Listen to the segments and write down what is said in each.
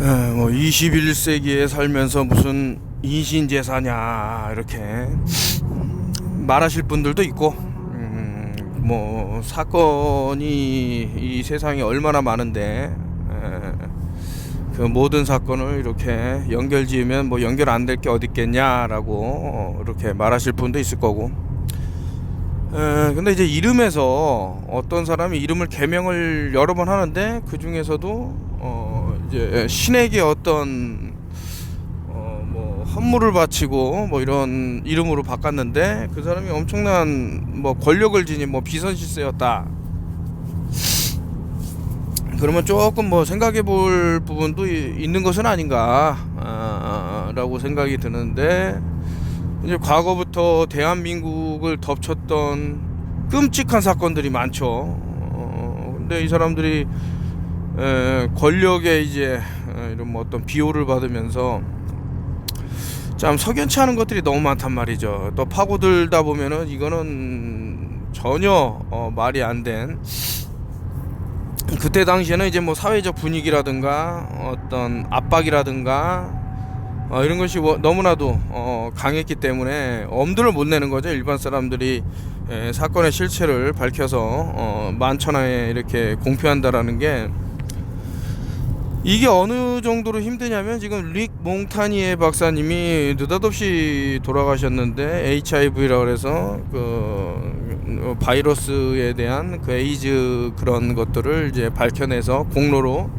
뭐 21세기에 살면서 무슨 인신제사냐 이렇게 말하실 분들도 있고, 뭐 사건이 이 세상에 얼마나 많은데 그 모든 사건을 이렇게 연결지으면 뭐 연결 안 될 게 어디 있겠냐라고 이렇게 말하실 분도 있을 거고. 근데 이제 이름에서 어떤 사람이 이름을 개명을 여러 번 하는데 그 중에서도 이제 신에게 어떤 뭐 헌물을 바치고 뭐 이런 이름으로 바꿨는데 그 사람이 엄청난 뭐 권력을 지닌 뭐 비선실세였다. 그러면 조금 뭐 생각해 볼 부분도 있는 것은 아닌가 라고 생각이 드는데, 이제 과거부터 대한민국을 덮쳤던 끔찍한 사건들이 많죠. 근데 이 사람들이 권력에 이제 이런 뭐 어떤 비호를 받으면서 참 석연치 않은 것들이 너무 많단 말이죠. 또 파고들다 보면은 이거는 전혀 말이 안 된, 그때 당시에는 이제 뭐 사회적 분위기라든가 어떤 압박이라든가 이런 것이 너무나도 강했기 때문에 엄두를 못 내는 거죠. 일반 사람들이 사건의 실체를 밝혀서 만천하에 이렇게 공표한다라는 게, 이게 어느 정도로 힘드냐면, 지금 릭 몽타니에 박사님이 느닷없이 돌아가셨는데, HIV라고 해서 그 바이러스에 대한 그 에이즈 그런 것들을 이제 밝혀내서 공로로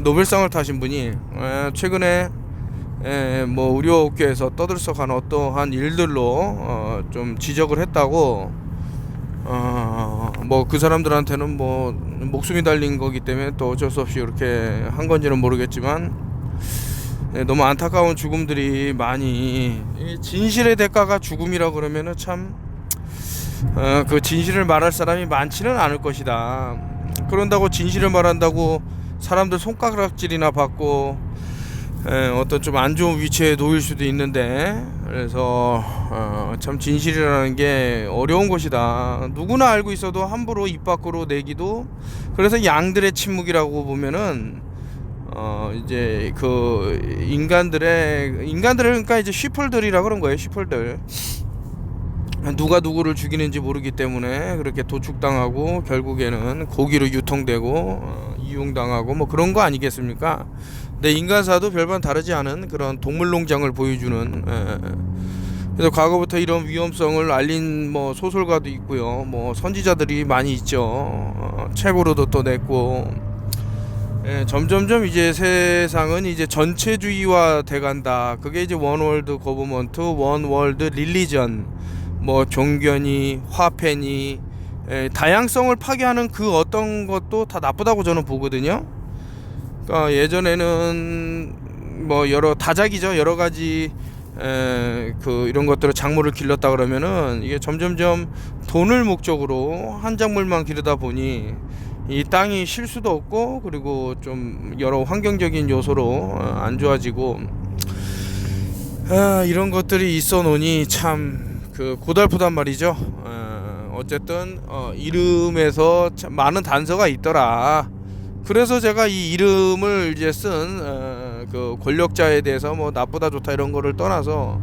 노벨상을 타신 분이 최근에 뭐 의료업계에서 떠들썩한 어떠한 일들로 좀 지적을 했다고. 뭐 그 사람들한테는 뭐 목숨이 달린 거기 때문에 또 어쩔 수 없이 이렇게 한 건지는 모르겠지만, 너무 안타까운 죽음들이 많이, 진실의 대가가 죽음이라 그러면은 참 그 진실을 말할 사람이 많지는 않을 것이다. 그런다고 진실을 말한다고 사람들 손가락질이나 받고 어떤 좀 안 좋은 위치에 놓일 수도 있는데, 그래서 참 진실이라는 게 어려운 것이다. 누구나 알고 있어도 함부로 입 밖으로 내기도. 그래서 양들의 침묵이라고 보면은 이제 그 인간들을 그러니까 이제 쉬플들이라 그런 거예요. 쉬플들. 누가 누구를 죽이는지 모르기 때문에 그렇게 도축당하고 결국에는 고기로 유통되고 이용당하고 뭐 그런 거 아니겠습니까? 근데 인간사도 별반 다르지 않은 그런 동물농장을 보여주는, 그래서 과거부터 이런 위험성을 알린 뭐 소설가도 있고요. 뭐 선지자들이 많이 있죠. 책으로도 또 냈고. 점점점 이제 세상은 이제 전체주의화 돼간다. 그게 이제 원월드 거버먼트, 원월드 릴리전, 뭐 종교니 화폐니 다양성을 파괴하는 그 어떤 것도 다 나쁘다고 저는 보거든요. 그러니까 예전에는 뭐 여러 다작이죠. 여러 가지 그 이런 것들을 작물을 길렀다 그러면은 이게 점점점 돈을 목적으로 한 작물만 기르다 보니 이 땅이 쉴 수도 없고, 그리고 좀 여러 환경적인 요소로 안 좋아지고, 이런 것들이 있어 놓으니 참 그 고달프단 말이죠. 어쨌든 이름에서 참 많은 단서가 있더라. 그래서 제가 이 이름을 이제 쓴 그 권력자에 대해서 뭐 나쁘다 좋다 이런 거를 떠나서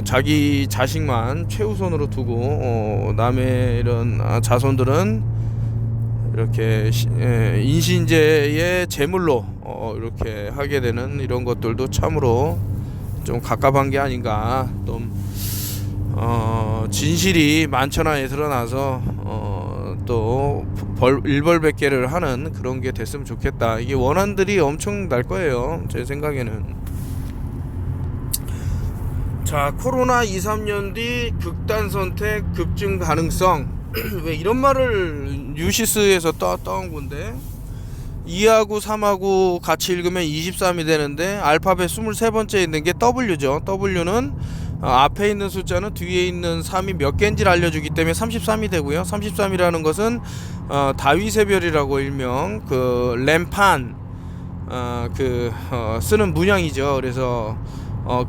자기 자식만 최우선으로 두고 남의 이런 자손들은 이렇게 인신제의 제물로 이렇게 하게 되는 이런 것들도 참으로 좀 갑갑한 게 아닌가. 좀 진실이 만천하에 드러나서 또 일벌백계를 하는 그런 게 됐으면 좋겠다. 이게 원한들이 엄청 날 거예요, 제 생각에는. 자, 코로나 2-3년 뒤 극단 선택 급증 가능성. 왜 이런 말을 뉴시스에서 떠온 건데, 2하고 3하고 같이 읽으면 23이 되는데 알파벳 23번째 있는 게 W죠. W는 앞에 있는 숫자는 뒤에 있는 3이 몇 개인지를 알려주기 때문에 33이 되고요. 33이라는 것은 다윗의 별이라고 일명 그 램판 쓰는 문양이죠. 그래서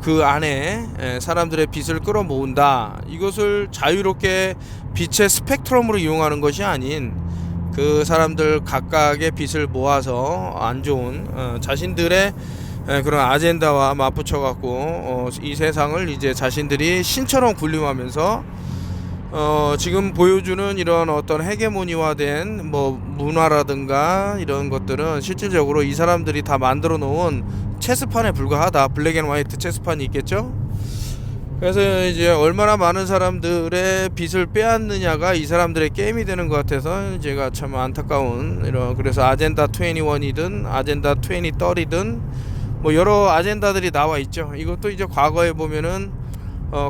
그 안에 사람들의 빛을 끌어모은다. 이것을 자유롭게 빛의 스펙트럼으로 이용하는 것이 아닌 그 사람들 각각의 빚을 모아서 안 좋은 자신들의 그런 아젠다와 맞붙여 갖고 이 세상을 이제 자신들이 신처럼 군림하면서 지금 보여주는 이런 어떤 헤게모니화된 뭐 문화라든가 이런 것들은 실질적으로 이 사람들이 다 만들어 놓은 체스판에 불과하다. 블랙 앤 화이트 체스판이 있겠죠. 그래서 이제 얼마나 많은 사람들의 빚을 빼앗느냐가 이 사람들의 게임이 되는 것 같아서 제가 참 안타까운 이런, 그래서 아젠다 21이든 아젠다 2030이든 뭐 여러 아젠다들이 나와 있죠. 이것도 이제 과거에 보면은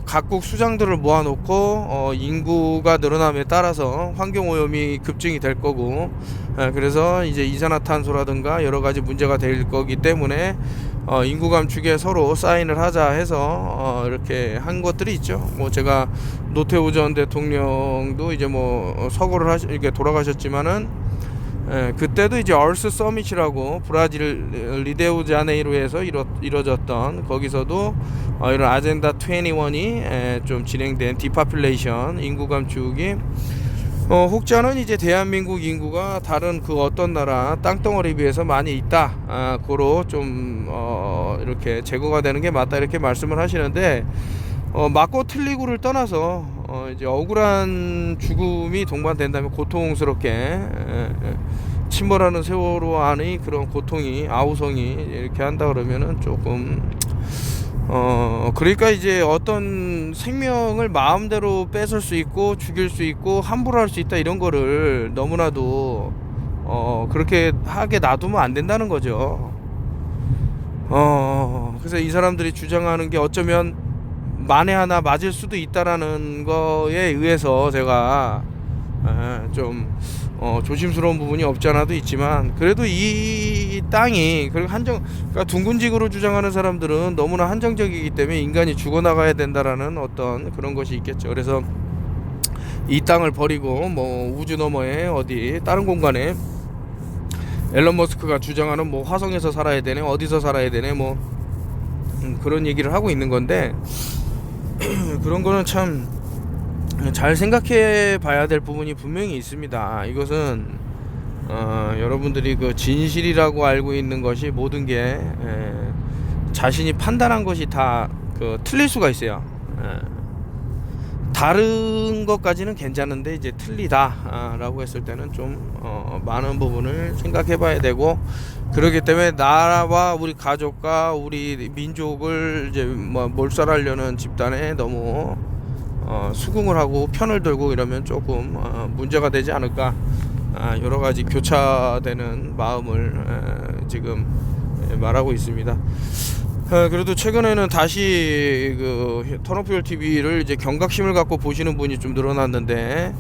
각국 수장들을 모아놓고 인구가 늘어남에 따라서 환경오염이 급증이 될 거고, 그래서 이제 이산화탄소라든가 여러 가지 문제가 될 거기 때문에 인구 감축에 서로 사인을 하자 해서 이렇게 한 것들이 있죠. 뭐 제가 노태우 전 대통령도 이제 뭐 서거를 이렇게 돌아가셨지만은 그때도 이제 얼스 서밋이라고 브라질 리데오자네이루에서 이뤄졌던, 거기서도 이런 아젠다 21이 좀 진행된 디파퓰레이션 인구 감축이 혹자는 이제 대한민국 인구가 다른 그 어떤 나라 땅덩어리 비해서 많이 있다, 고로 좀 이렇게 제거가 되는 게 맞다 이렇게 말씀을 하시는데, 맞고 틀리고를 떠나서 이제 억울한 죽음이 동반된다면 고통스럽게 침몰하는 세월호 안의 그런 고통이 아우성이 이렇게 한다 그러면은 조금 그러니까 이제 어떤 생명을 마음대로 뺏을 수 있고 죽일 수 있고 함부로 할 수 있다 이런 거를 너무나도 그렇게 하게 놔두면 안 된다는 거죠. 그래서 이 사람들이 주장하는 게 어쩌면 만에 하나 맞을 수도 있다라는 거에 의해서 제가 좀 조심스러운 부분이 없지 않아도 있지만, 그래도 이 땅이 그러니까 둥근직으로 주장하는 사람들은 너무나 한정적이기 때문에 인간이 죽어나가야 된다라는 어떤 그런 것이 있겠죠. 그래서 이 땅을 버리고 뭐 우주 너머에 어디 다른 공간에 앨런 머스크가 주장하는 뭐 화성에서 살아야 되네 어디서 살아야 되네 뭐 그런 얘기를 하고 있는 건데, 그런 거는 참 잘 생각해 봐야 될 부분이 분명히 있습니다. 이것은 여러분들이 그 진실이라고 알고 있는 것이 모든 게 자신이 판단한 것이 다 그 틀릴 수가 있어요. 다른 것까지는 괜찮은데 이제 틀리다 라고 했을 때는 좀 많은 부분을 생각해 봐야 되고, 그렇기 때문에 나라와 우리 가족과 우리 민족을 이제 뭐 몰살하려는 집단에 너무 수긍을 하고 편을 들고 이러면 조금 문제가 되지 않을까, 여러 가지 교차되는 마음을 지금 말하고 있습니다. 그래도 최근에는 다시 그 턴오프열 TV를 이제 경각심을 갖고 보시는 분이 좀 늘어났는데,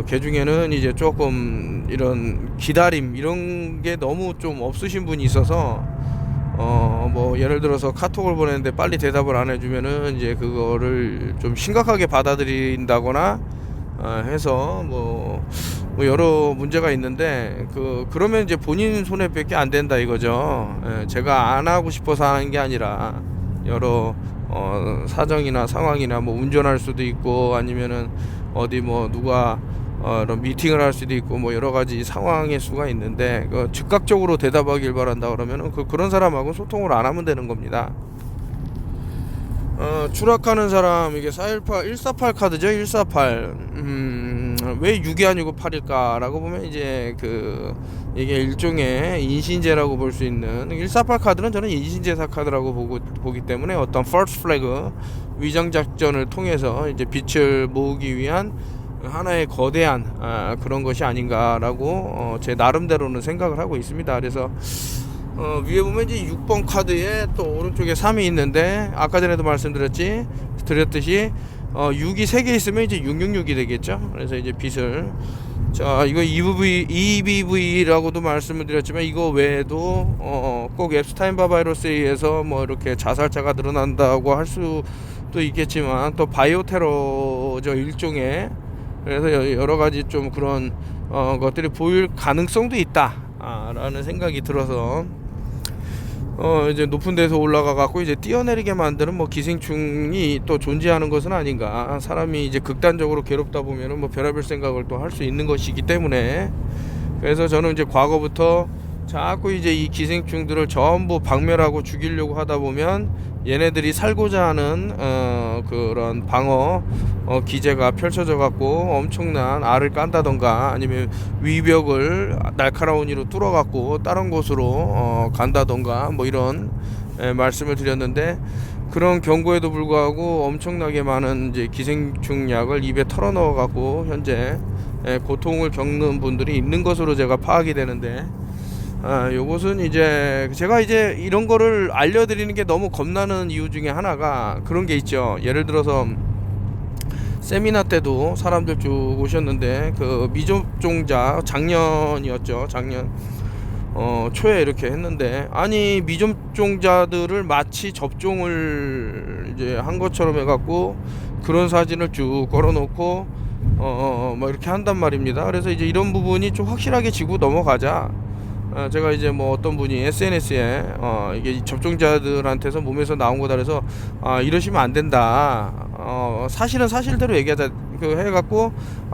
그 중에는 이제 조금 이런 기다림 이런 게 너무 좀 없으신 분이 있어서 뭐 예를 들어서 카톡을 보냈는데 빨리 대답을 안 해주면은 이제 그거를 좀 심각하게 받아들인다거나 해서 뭐 여러 문제가 있는데, 그러면 이제 본인 손해밖에 안 된다 이거죠. 제가 안 하고 싶어서 하는 게 아니라 여러 사정이나 상황이나 뭐 운전할 수도 있고 아니면은 어디 뭐 누가 미팅을 할 수도 있고 뭐 여러 가지 상황일 수가 있는데, 즉각적으로 대답하길 바란다 그러면은 그런 사람하고 소통을 안 하면 되는 겁니다. 추락하는 사람 이게 148 카드죠. 148. 왜 6이 아니고 8일까 라고 보면 이제 이게 일종의 인신제라고 볼 수 있는 148 카드는 저는 인신제사 카드라고 보기 때문에 어떤 false flag 위장 작전을 통해서 이제 빛을 모으기 위한 하나의 거대한 그런 것이 아닌가라고 제 나름대로는 생각을 하고 있습니다. 그래서 위에 보면 이제 6번 카드에 또 오른쪽에 3이 있는데, 아까 전에도 말씀드렸듯이 6이 3개 있으면 이제 666이 되겠죠. 그래서 이제 빛을, 자 이거 EBV라고도 말씀을 드렸지만 이거 외에도 꼭 앱스타인바 바이러스에 의해서 뭐 이렇게 자살자가 늘어난다고 할 수도 있겠지만 또 바이오 테러죠, 일종의. 그래서 여러 가지 좀 그런 것들이 보일 가능성도 있다 라는 생각이 들어서 이제 높은 데서 올라가 갖고 이제 뛰어내리게 만드는 뭐 기생충이 또 존재하는 것은 아닌가. 사람이 이제 극단적으로 괴롭다 보면은 뭐 별의별 생각을 또 할 수 있는 것이기 때문에, 그래서 저는 이제 과거부터 자꾸 이제 이 기생충들을 전부 박멸하고 죽이려고 하다 보면 얘네들이 살고자 하는 그런 방어 기제가 펼쳐져 갖고 엄청난 알을 깐다던가 아니면 위벽을 날카로운 이로 뚫어 갖고 다른 곳으로 간다던가 뭐 이런 말씀을 드렸는데, 그런 경고에도 불구하고 엄청나게 많은 이제 기생충 약을 입에 털어 넣어 갖고 현재 고통을 겪는 분들이 있는 것으로 제가 파악이 되는데, 요것은 이제 제가 이제 이런 거를 알려드리는 게 너무 겁나는 이유 중에 하나가 그런 게 있죠. 예를 들어서 세미나 때도 사람들 쭉 오셨는데, 그 미접종자 작년이었죠. 작년 초에 이렇게 했는데, 아니 미접종자들을 마치 접종을 이제 한 것처럼 해갖고 그런 사진을 쭉 걸어놓고 뭐 이렇게 한단 말입니다. 그래서 이제 이런 부분이 좀 확실하게 지고 넘어가자. 제가 이제 뭐 어떤 분이 SNS에 이게 접종자들한테서 몸에서 나온 거다 그래서 이러시면 안 된다. 사실은 사실대로 얘기하자 그 해갖고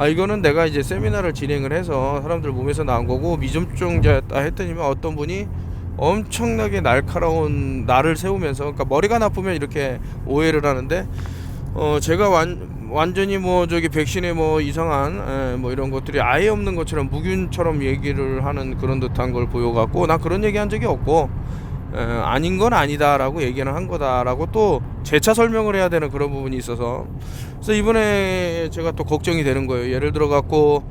이거는 내가 이제 세미나를 진행을 해서 사람들 몸에서 나온 거고 미접종자였다 했더니만 어떤 분이 엄청나게 날카로운 날을 세우면서, 그러니까 머리가 나쁘면 이렇게 오해를 하는데, 제가 완전히 뭐 저기 백신에 뭐 이상한 뭐 이런 것들이 아예 없는 것처럼 무균처럼 얘기를 하는 그런 듯한 걸 보여갖고, 나 그런 얘기 한 적이 없고 아닌 건 아니다라고 얘기는 한 거다라고 또 재차 설명을 해야 되는 그런 부분이 있어서, 그래서 이번에 제가 또 걱정이 되는 거예요. 예를 들어 갖고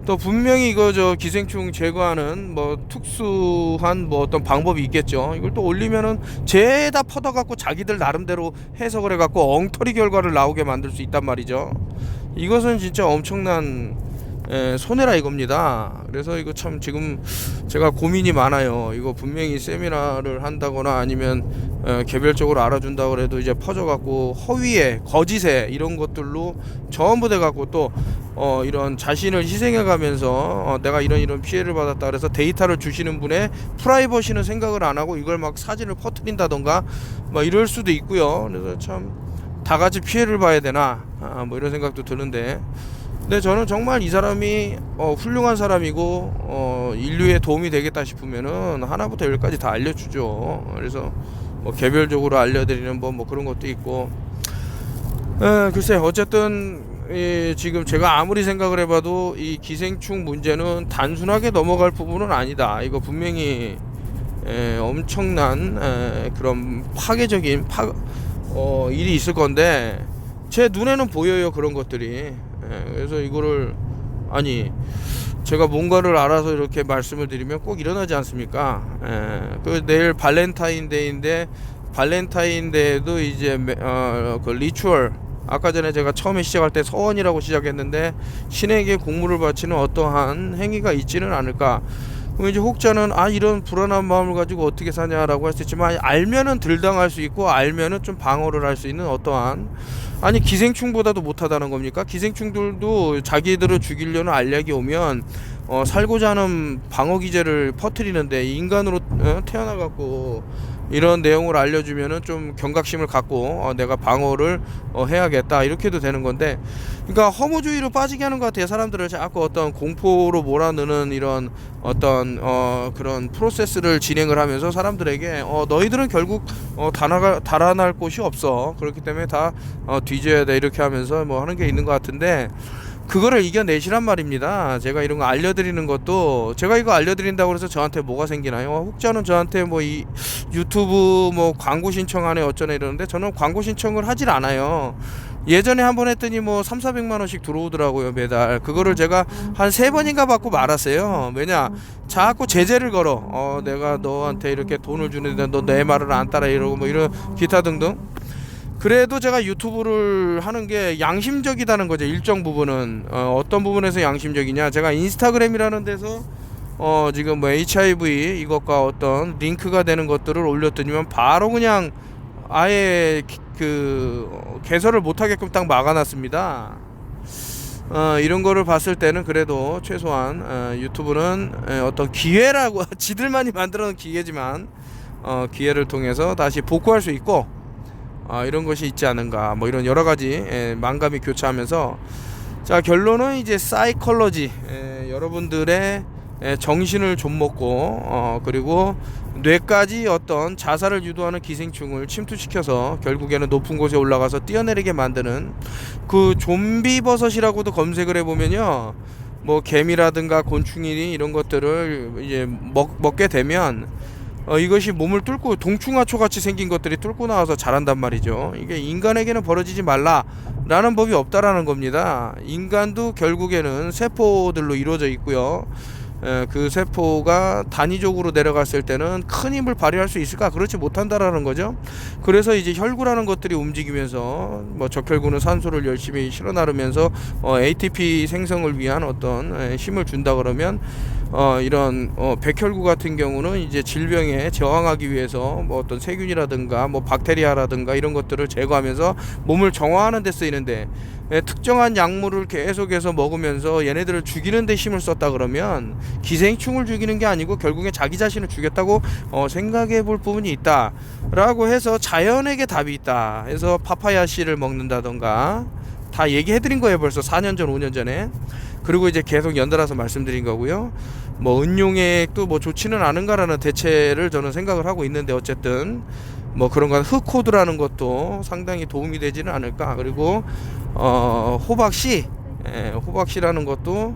또 분명히 이거 저 기생충 제거하는 뭐 특수한 뭐 어떤 방법이 있겠죠. 이걸 또 올리면은 죄다 퍼져갖고 자기들 나름대로 해석을 해갖고 엉터리 결과를 나오게 만들 수 있단 말이죠. 이것은 진짜 엄청난 손해라 이겁니다. 그래서 이거 참 지금 제가 고민이 많아요. 이거 분명히 세미나를 한다거나 아니면 개별적으로 알아준다고 해도 이제 퍼져갖고 허위에 거짓에 이런 것들로 전부 돼갖고 또 이런 자신을 희생해가면서 내가 이런 피해를 받았다 그래서 데이터를 주시는 분의 프라이버시는 생각을 안 하고 이걸 막 사진을 퍼뜨린다던가 뭐 이럴 수도 있고요. 그래서 참 다 같이 피해를 봐야 되나 뭐 이런 생각도 드는데, 근데 저는 정말 이 사람이 훌륭한 사람이고 인류에 도움이 되겠다 싶으면은 하나부터 열까지 다 알려주죠. 그래서 뭐 개별적으로 알려드리는 뭐 그런 것도 있고, 글쎄 어쨌든 지금 제가 아무리 생각을 해봐도 이 기생충 문제는 단순하게 넘어갈 부분은 아니다. 이거 분명히 엄청난 그런 파괴적인 일이 있을 건데 제 눈에는 보여요, 그런 것들이. 그래서 이거를 제가 뭔가를 알아서 이렇게 말씀을 드리면 꼭 일어나지 않습니까? 그 내일 발렌타인데이인데 발렌타인데이도 이제 그 리추얼, 아까 전에 제가 처음에 시작할 때 서원이라고 시작했는데 신에게 공물을 바치는 어떠한 행위가 있지는 않을까. 그럼 이제 혹자는 이런 불안한 마음을 가지고 어떻게 사냐라고 할 수 있지만, 알면은 덜 당할 수 있고 알면은 좀 방어를 할 수 있는 어떠한, 기생충보다도 못하다는 겁니까? 기생충들도 자기들을 죽이려는 알약이 오면 살고자 하는 방어 기제를 퍼뜨리는데, 인간으로 태어나갖고 이런 내용을 알려주면은 좀 경각심을 갖고 내가 방어를 해야겠다 이렇게도 되는 건데, 그러니까 허무주의로 빠지게 하는 것 같아요. 사람들을 자꾸 어떤 공포로 몰아넣는 이런 어떤 그런 프로세스를 진행을 하면서 사람들에게 너희들은 결국 달아날 곳이 없어, 그렇기 때문에 다 뒤져야 돼 이렇게 하면서 뭐 하는 게 있는 것 같은데, 그거를 이겨내시란 말입니다. 제가 이런 거 알려드리는 것도, 제가 이거 알려드린다고 해서 저한테 뭐가 생기나요? 혹자는 저한테 뭐 이 유튜브 뭐 광고 신청하네 어쩌네 이러는데, 저는 광고 신청을 하질 않아요. 예전에 한번 했더니 뭐 3,400만 원씩 들어오더라고요, 매달. 그거를 제가 한 3번인가 받고 말았어요. 왜냐, 자꾸 제재를 걸어. 내가 너한테 이렇게 돈을 주는데 너 내 말을 안 따라 이러고 뭐 이런 기타 등등. 그래도 제가 유튜브를 하는 게 양심적이다는 거죠. 일정 부분은 어떤 부분에서 양심적이냐, 제가 인스타그램이라는 데서 지금 뭐 HIV 이것과 어떤 링크가 되는 것들을 올렸더니만 바로 그냥 아예 그 개설을 못하게끔 딱 막아놨습니다. 이런 거를 봤을 때는 그래도 최소한 유튜브는 어떤 기회라고 지들만이 만들어놓은 기회지만 기회를 통해서 다시 복구할 수 있고 이런 것이 있지 않은가, 뭐 이런 여러 가지 만감이 교차하면서, 자, 결론은 이제 사이컬러지, 여러분들의 정신을 좀 먹고 그리고 뇌까지 어떤 자살을 유도하는 기생충을 침투시켜서 결국에는 높은 곳에 올라가서 뛰어내리게 만드는 그 좀비 버섯이라고도 검색을 해보면요, 뭐 개미라든가 곤충이니 이런 것들을 이제 먹게 되면 이것이 몸을 뚫고 동충하초 같이 생긴 것들이 뚫고 나와서 자란단 말이죠. 이게 인간에게는 벌어지지 말라라는 법이 없다라는 겁니다. 인간도 결국에는 세포들로 이루어져 있고요. 그 세포가 단위적으로 내려갔을 때는 큰 힘을 발휘할 수 있을까? 그렇지 못한다라는 거죠. 그래서 이제 혈구라는 것들이 움직이면서 뭐 적혈구는 산소를 열심히 실어 나르면서 ATP 생성을 위한 어떤 힘을 준다 그러면 이런 백혈구 같은 경우는 이제 질병에 저항하기 위해서 뭐 어떤 세균이라든가 뭐 박테리아라든가 이런 것들을 제거하면서 몸을 정화하는 데 쓰이는데, 특정한 약물을 계속해서 먹으면서 얘네들을 죽이는 데 힘을 썼다 그러면 기생충을 죽이는 게 아니고 결국에 자기 자신을 죽였다고 생각해 볼 부분이 있다 라고 해서 자연에게 답이 있다 해서 파파야 씨를 먹는다던가 다 얘기해 드린 거예요, 벌써 4년 전 5년 전에. 그리고 이제 계속 연달아서 말씀드린 거고요. 뭐 은용액도 뭐 좋지는 않은가라는 대체를 저는 생각을 하고 있는데, 어쨌든 뭐 그런 건 흑호두라는 것도 상당히 도움이 되지는 않을까. 그리고 호박씨, 호박씨라는 것도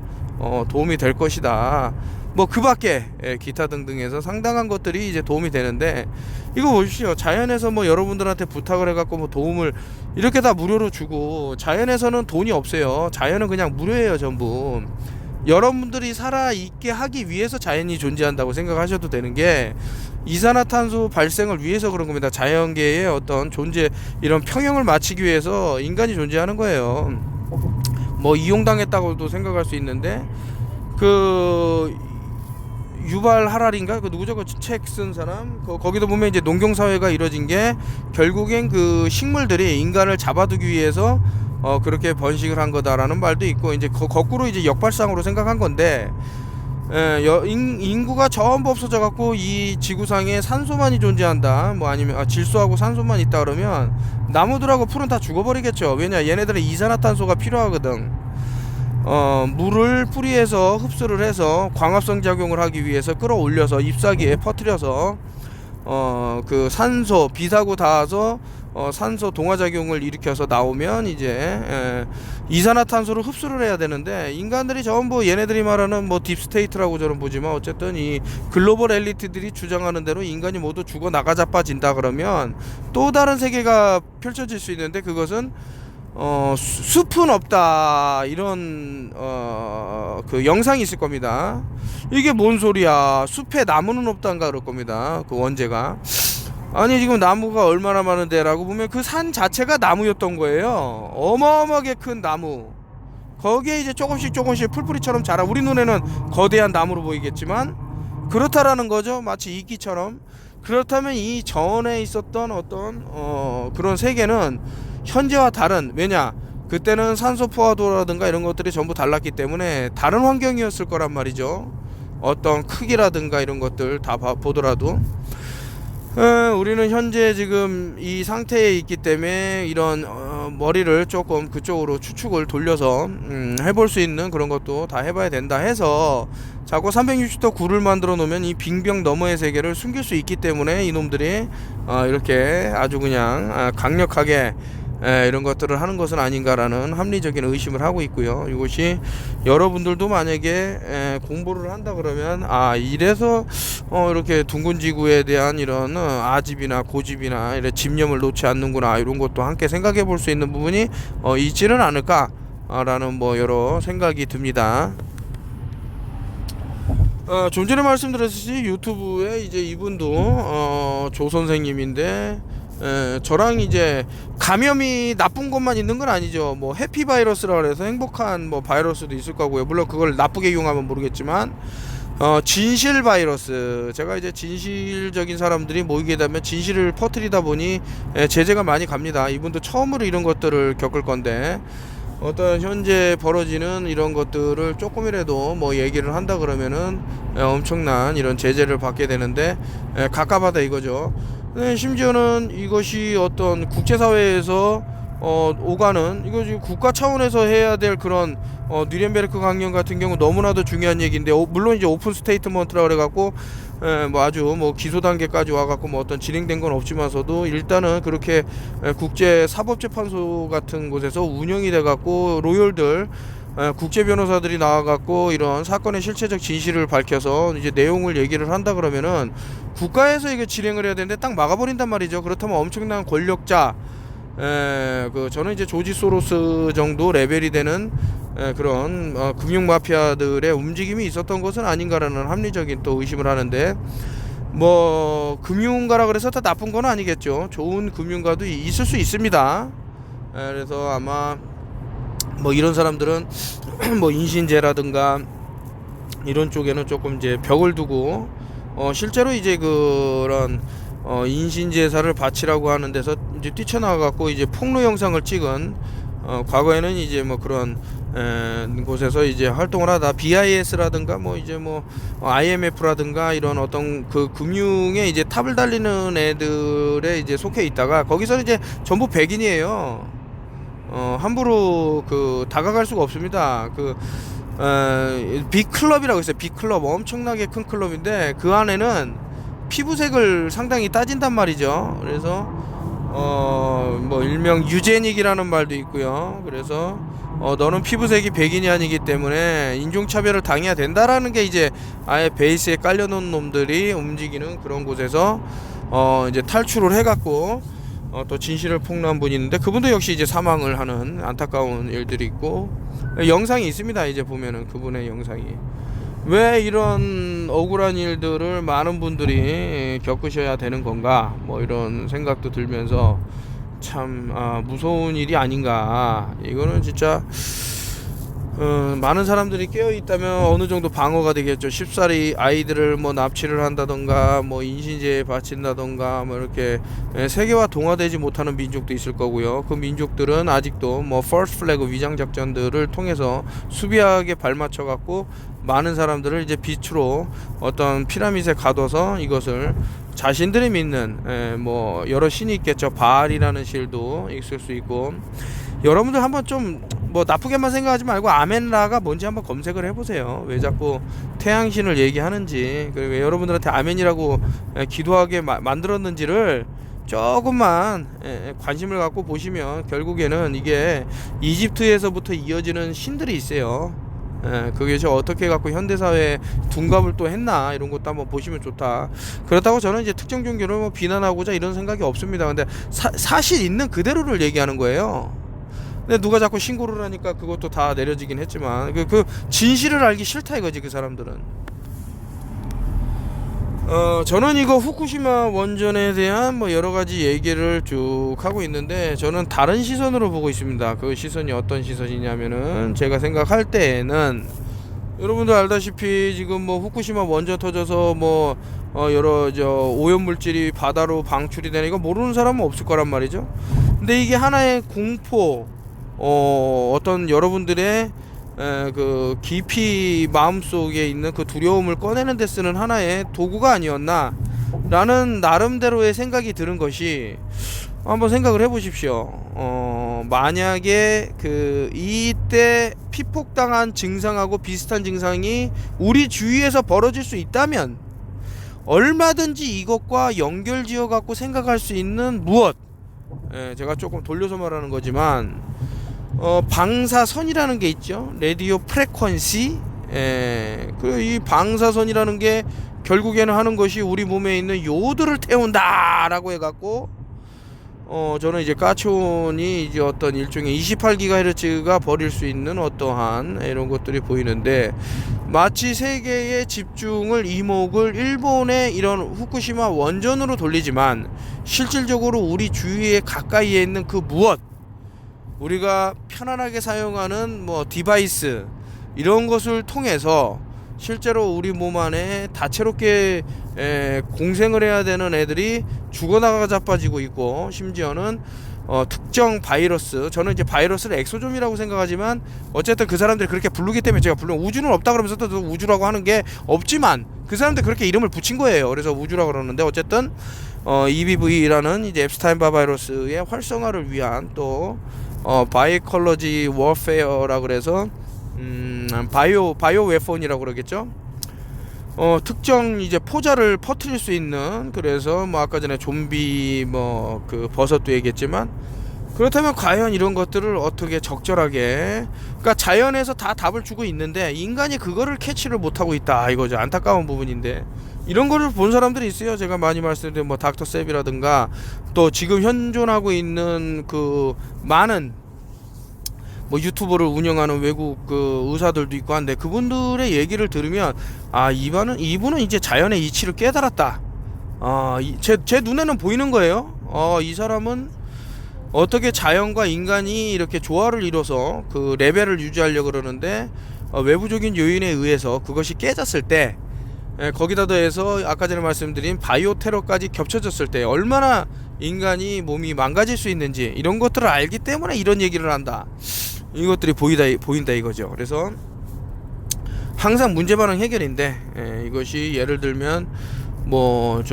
도움이 될 것이다. 뭐 그 밖에 기타 등등해서 상당한 것들이 이제 도움이 되는데, 이거 보십시오. 자연에서 뭐 여러분들한테 부탁을 해갖고 뭐 도움을 이렇게 다 무료로 주고, 자연에서는 돈이 없어요. 자연은 그냥 무료예요, 전부. 여러분들이 살아있게 하기 위해서 자연이 존재한다고 생각하셔도 되는 게, 이산화탄소 발생을 위해서 그런 겁니다. 자연계의 어떤 존재, 이런 평형을 맞추기 위해서 인간이 존재하는 거예요. 뭐 이용당했다고도 생각할 수 있는데, 그 유발 하랄인가, 그 누구죠? 그 책 쓴 사람. 거기도 보면 이제 농경 사회가 이루어진 게 결국엔 그 식물들이 인간을 잡아두기 위해서 그렇게 번식을 한 거다라는 말도 있고, 이제 거꾸로 이제 역발상으로 생각한 건데, 인구가 전부 없어져 갖고 이 지구상에 산소만이 존재한다, 뭐 아니면 질소하고 산소만 있다 그러면 나무들하고 풀은 다 죽어버리겠죠. 왜냐, 얘네들은 이산화탄소가 필요하거든. 물을 뿌리에서 흡수를 해서 광합성 작용을 하기 위해서 끌어올려서 잎사귀에 퍼뜨려서 그 산소 비사고 닿아서 산소 동화작용을 일으켜서 나오면 이제 이산화탄소를 흡수를 해야 되는데, 인간들이 전부 얘네들이 말하는 뭐 딥스테이트라고 저는 보지만, 어쨌든 이 글로벌 엘리트들이 주장하는 대로 인간이 모두 죽어 나가 자빠진다 그러면 또 다른 세계가 펼쳐질 수 있는데, 그것은 숲은 없다, 이런 그 영상이 있을 겁니다. 이게 뭔 소리야, 숲에 나무는 없단가 그럴 겁니다, 그 원제가. 아니 지금 나무가 얼마나 많은데 라고 보면 그 산 자체가 나무였던 거예요. 어마어마하게 큰 나무, 거기에 이제 조금씩 풀뿌리처럼 자라, 우리 눈에는 거대한 나무로 보이겠지만 그렇다라는 거죠, 마치 이끼처럼. 그렇다면 이 전에 있었던 어떤 그런 세계는 현재와 다른, 왜냐, 그때는 산소 포화도라든가 이런 것들이 전부 달랐기 때문에 다른 환경이었을 거란 말이죠. 어떤 크기라든가 이런 것들 다 보더라도 우리는 현재 지금 이 상태에 있기 때문에 이런 머리를 조금 그쪽으로 추측을 돌려서 해볼 수 있는 그런 것도 다 해봐야 된다 해서, 자꾸 360도 굴을 만들어 놓으면 이 빙병 너머의 세계를 숨길 수 있기 때문에 이놈들이 이렇게 아주 그냥 강력하게 이런 것들을 하는 것은 아닌가라는 합리적인 의심을 하고 있고요. 이것이 여러분들도 만약에 공부를 한다 그러면, 이래서 이렇게 둥근 지구에 대한 이런 아집이나 고집이나 이런 집념을 놓지 않는구나, 이런 것도 함께 생각해 볼 수 있는 부분이 있지는 않을까라는 뭐 여러 생각이 듭니다. 좀 전에 말씀드렸듯이 유튜브에 이제 이분도 조 선생님인데, 저랑 이제 감염이 나쁜 것만 있는 건 아니죠. 뭐 해피 바이러스라 그래서 행복한 뭐 바이러스도 있을 거고요. 물론 그걸 나쁘게 이용하면 모르겠지만, 진실 바이러스, 제가 이제 진실적인 사람들이 모이게 되면 진실을 퍼뜨리다 보니 제재가 많이 갑니다. 이분도 처음으로 이런 것들을 겪을 건데, 어떤 현재 벌어지는 이런 것들을 조금이라도 뭐 얘기를 한다 그러면은 엄청난 이런 제재를 받게 되는데 갑갑하다 이거죠. 심지어는 이것이 어떤 국제사회에서 오가는 이거 지금 국가 차원에서 해야 될 그런 뉘렌베르크 강령 같은 경우 너무나도 중요한 얘기인데 물론 이제 오픈 스테이트먼트라 그래갖고 뭐 아주 뭐 기소 단계까지 와갖고 뭐 어떤 진행된 건 없지만서도 일단은 그렇게 국제 사법재판소 같은 곳에서 운영이 돼갖고 로열들 국제 변호사들이 나와갖고 이런 사건의 실체적 진실을 밝혀서 이제 내용을 얘기를 한다 그러면은 국가에서 이게 진행을 해야 되는데 딱 막아버린단 말이죠. 그렇다면 엄청난 권력자 저는 이제 조지 소로스 정도 레벨이 되는 그런 금융 마피아들의 움직임이 있었던 것은 아닌가라는 합리적인 또 의심을 하는데 뭐 금융가라 그래서 다 나쁜 건 아니겠죠. 좋은 금융가도 있을 수 있습니다. 그래서 아마 뭐 이런 사람들은 뭐 인신제라든가 이런 쪽에는 조금 이제 벽을 두고 실제로 이제 그런 인신제사를 바치라고 하는 데서 이제 뛰쳐나와갖고 이제 폭로 영상을 찍은 과거에는 이제 뭐 그런 곳에서 이제 활동을 하다 BIS라든가 뭐 이제 뭐 IMF라든가 이런 어떤 그 금융에 이제 탑을 달리는 애들에 이제 속해 있다가 거기서 이제 전부 백인이에요. 함부로 다가갈 수가 없습니다. 빅클럽이라고 있어요. 빅클럽 엄청나게 큰 클럽인데 그 안에는 피부색을 상당히 따진단 말이죠. 그래서 뭐 일명 유제닉이라는 말도 있고요. 그래서 너는 피부색이 백인이 아니기 때문에 인종차별을 당해야 된다라는 게 이제 아예 베이스에 깔려놓은 놈들이 움직이는 그런 곳에서 이제 탈출을 해갖고 또 진실을 폭로한 분이 있는데 그분도 역시 이제 사망을 하는 안타까운 일들이 있고 영상이 있습니다. 이제 보면은 그분의 영상이 왜 이런 억울한 일들을 많은 분들이 겪으셔야 되는 건가 뭐 이런 생각도 들면서 참 무서운 일이 아닌가. 이거는 진짜 많은 사람들이 깨어있다면 어느 정도 방어가 되겠죠. 쉽사리 아이들을 뭐 납치를 한다던가 뭐 인신제에 바친다던가 뭐 이렇게 세계와 동화되지 못하는 민족도 있을 거고요. 그 민족들은 아직도 뭐 퍼스트 플래그 위장 작전들을 통해서 수비하게 발맞춰 갖고 많은 사람들을 이제 빛으로 어떤 피라밋에 가둬서 이것을 자신들이 믿는 뭐 여러 신이 있겠죠. 바알이라는 신도 있을 수 있고 여러분들 한번 좀 뭐 나쁘게만 생각하지 말고 아멘라가 뭔지 한번 검색을 해보세요. 왜 자꾸 태양신을 얘기하는지 그리고 왜 여러분들한테 아멘이라고 기도하게 만들었는지를 조금만 관심을 갖고 보시면 결국에는 이게 이집트에서부터 이어지는 신들이 있어요. 그게 저 어떻게 갖고 현대사회에 둔갑을 또 했나 이런 것도 한번 보시면 좋다. 그렇다고 저는 이제 특정 종교를 뭐 비난하고자 이런 생각이 없습니다. 근데 사실 있는 그대로를 얘기하는 거예요. 근데 누가 자꾸 신고를 하니까 그것도 다 내려지긴 했지만 그 진실을 알기 싫다 이거지. 그 사람들은 저는 이거 후쿠시마 원전에 대한 뭐 여러 가지 얘기를 쭉 하고 있는데 저는 다른 시선으로 보고 있습니다. 그 시선이 어떤 시선이냐면은 제가 생각할 때에는 여러분들 알다시피 지금 뭐 후쿠시마 원전 터져서 뭐 여러 오염물질이 바다로 방출이 되는 이거 모르는 사람은 없을 거란 말이죠. 근데 이게 하나의 공포 어떤 여러분들의 그 깊이 마음속에 있는 그 두려움을 꺼내는 데 쓰는 하나의 도구가 아니었나 라는 나름대로의 생각이 드는 것이 한번 생각을 해보십시오. 만약에 이때 피폭당한 증상하고 비슷한 증상이 우리 주위에서 벌어질 수 있다면 얼마든지 이것과 연결지어 갖고 생각할 수 있는 무엇 제가 조금 돌려서 말하는 거지만 방사선이라는 게 있죠. 라디오 프레퀀시. 이 방사선이라는 게 결국에는 하는 것이 우리 몸에 있는 요오드를 태운다라고 해갖고 저는 이제 까치온이 이제 어떤 일종의 28GHz가 버릴 수 있는 어떠한 이런 것들이 보이는데 마치 세계의 집중을 이목을 일본의 이런 후쿠시마 원전으로 돌리지만 실질적으로 우리 주위에 가까이에 있는 그 무엇 우리가 편안하게 사용하는 뭐 디바이스 이런 것을 통해서 실제로 우리 몸 안에 다채롭게 공생을 해야 되는 애들이 죽어나가 자빠지고 있고 심지어는 특정 바이러스, 저는 이제 바이러스를 엑소좀이라고 생각하지만 어쨌든 그 사람들이 그렇게 부르기 때문에 제가 물론 우주는 없다 그러면서 또 우주라고 하는 게 없지만 그 사람들 그렇게 이름을 붙인 거예요. 그래서 우주라고 그러는데 어쨌든 EBV라는 이제 앱스타인바 바이러스의 활성화를 위한 또 바이컬러지 워페어라 그래서 바이오 웨폰이라고 그러겠죠. 특정 이제 포자를 퍼뜨릴 수 있는, 그래서 뭐 아까 전에 좀비 뭐 그 버섯도 얘기했지만, 그렇다면 과연 이런 것들을 어떻게 적절하게, 그러니까 자연에서 다 답을 주고 있는데 인간이 그거를 캐치를 못하고 있다 이거죠. 안타까운 부분인데 이런 거를 본 사람들이 있어요. 제가 많이 말씀드린 뭐 닥터 셉이라든가 또 지금 현존하고 있는 그 많은 뭐 유튜브를 운영하는 외국 그 의사들도 있고 한데, 그분들의 얘기를 들으면 이분은 이제 자연의 이치를 깨달았다. 제 눈에는 보이는 거예요. 이 사람은 어떻게 자연과 인간이 이렇게 조화를 이뤄서 그 레벨을 유지하려고 그러는데, 외부적인 요인에 의해서 그것이 깨졌을 때, 거기다 더해서 아까 전에 말씀드린 바이오 테러까지 겹쳐졌을 때 얼마나 인간이 몸이 망가질 수 있는지, 이런 것들을 알기 때문에 이런 얘기를 한다. 이것들이 보인다 이거죠. 그래서 항상 문제 반응 해결인데, 이것이 예를 들면 뭐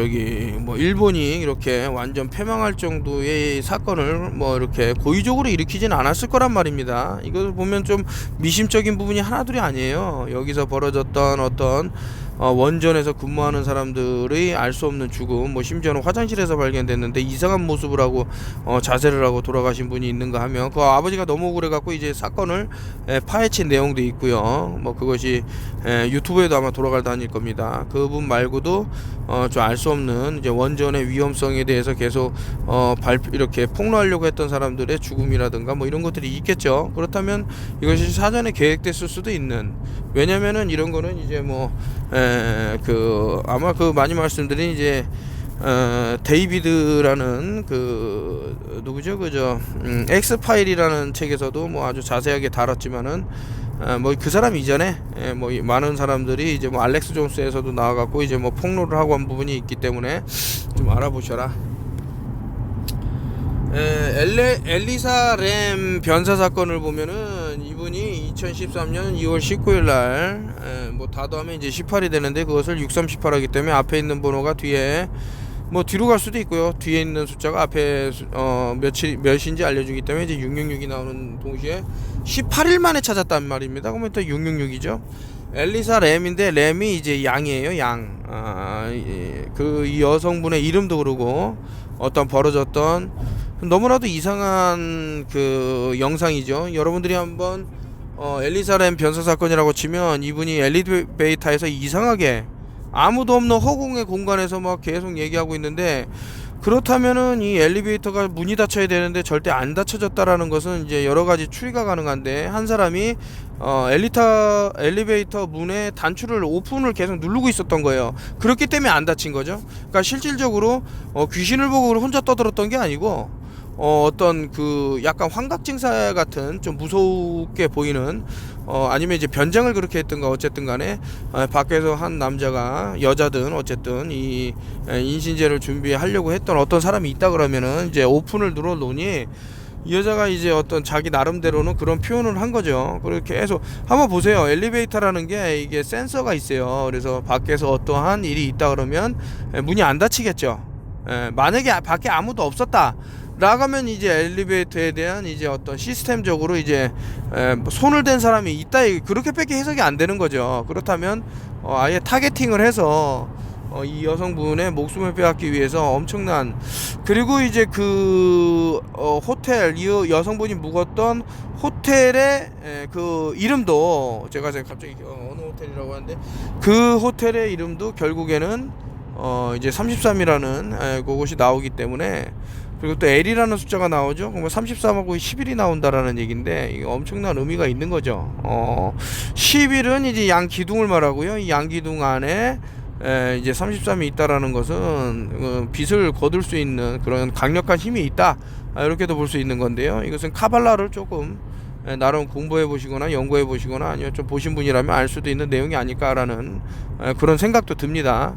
일본이 이렇게 완전 패망할 정도의 사건을 뭐 이렇게 고의적으로 일으키진 않았을 거란 말입니다. 이걸 보면 좀 미심적인 부분이 하나둘이 아니에요. 여기서 벌어졌던 어떤 원전에서 근무하는 사람들의 알 수 없는 죽음, 뭐 심지어는 화장실에서 발견됐는데 이상한 모습을 하고 자살을 하고 돌아가신 분이 있는가 하면, 그 아버지가 너무 억울해 갖고 이제 사건을 파헤친 내용도 있고요. 뭐 그것이 유튜브에도 아마 돌아갈 다닐 겁니다. 그분 말고도 좀 알 수 없는 이제 원전의 위험성에 대해서 계속 이렇게 폭로하려고 했던 사람들의 죽음이라든가 뭐 이런 것들이 있겠죠. 그렇다면 이것이 사전에 계획됐을 수도 있는, 왜냐면은 이런 거는 이제 뭐 아마 그 많이 말씀드린 이제 데이비드라는 그 누구죠, 그죠, 엑스파일이라는 책에서도 뭐 아주 자세하게 다뤘지만은 뭐 그 사람 이전에 뭐 많은 사람들이 이제 뭐 알렉스 존스에서도 나와갖고 이제 뭐 폭로를 하고 한 부분이 있기 때문에 좀 알아보셔라. 엘리사 램 변사 사건을 보면은 이분이 2013년 2월 19일 날 뭐 다 더하면 이제 18이 되는데, 그것을 6318 하기 때문에 앞에 있는 번호가 뒤에 뭐 뒤로 갈 수도 있고요. 뒤에 있는 숫자가 앞에 몇인지 알려주기 때문에 이제 666이 나오는 동시에 18일 만에 찾았단 말입니다. 그러면 또 666이죠. 엘리사 램인데 램이 이제 양이에요. 양. 이 여성분의 이름도 그러고 어떤 벌어졌던 너무나도 이상한 그 영상이죠. 여러분들이 한번 엘리사 램 변사 사건이라고 치면 이분이 엘리베이터에서 이상하게 아무도 없는 허공의 공간에서 막 계속 얘기하고 있는데, 그렇다면은 이 엘리베이터가 문이 닫혀야 되는데 절대 안 닫혀졌다라는 것은 이제 여러 가지 추리가 가능한데, 한 사람이 엘리베이터 문의 단추를 오픈을 계속 누르고 있었던 거예요. 그렇기 때문에 안 닫힌 거죠. 그러니까 실질적으로 귀신을 보고 혼자 떠들었던 게 아니고 어떤 그 약간 환각 증사 같은 좀 무섭게 보이는 아니면 이제 변장을 그렇게 했던가 어쨌든 간에 밖에서 한 남자가 여자든 어쨌든 이 인신제를 준비하려고 했던 어떤 사람이 있다 그러면은 이제 오픈을 눌러 놓으니 이 여자가 이제 어떤 자기 나름대로는 그런 표현을 한 거죠. 그렇게 계속 한번 보세요. 엘리베이터라는 게 이게 센서가 있어요. 그래서 밖에서 어떠한 일이 있다 그러면 문이 안 닫히겠죠. 만약에 밖에 아무도 없었다 라가면 이제 엘리베이터에 대한 이제 어떤 시스템적으로 이제 손을 댄 사람이 있다, 그렇게밖에 해석이 안 되는 거죠. 그렇다면 아예 타겟팅을 해서 이 여성분의 목숨을 빼앗기 위해서 엄청난, 그리고 이제 그 호텔, 이 여성분이 묵었던 호텔의 그 이름도 제가 갑자기 어느 호텔이라고 하는데, 그 호텔의 이름도 결국에는 이제 33이라는 그것이 나오기 때문에, 그리고 또 L이라는 숫자가 나오죠. 그러면 33하고 11이 나온다라는 얘기인데, 이게 엄청난 의미가 있는 거죠. 11은 이제 양기둥을 말하고요. 이 양기둥 안에 이제 33이 있다라는 것은 빛을 거둘 수 있는 그런 강력한 힘이 있다, 이렇게도 볼 수 있는 건데요. 이것은 카발라를 조금 나름 공부해 보시거나 연구해 보시거나 아니면 좀 보신 분이라면 알 수도 있는 내용이 아닐까라는 그런 생각도 듭니다.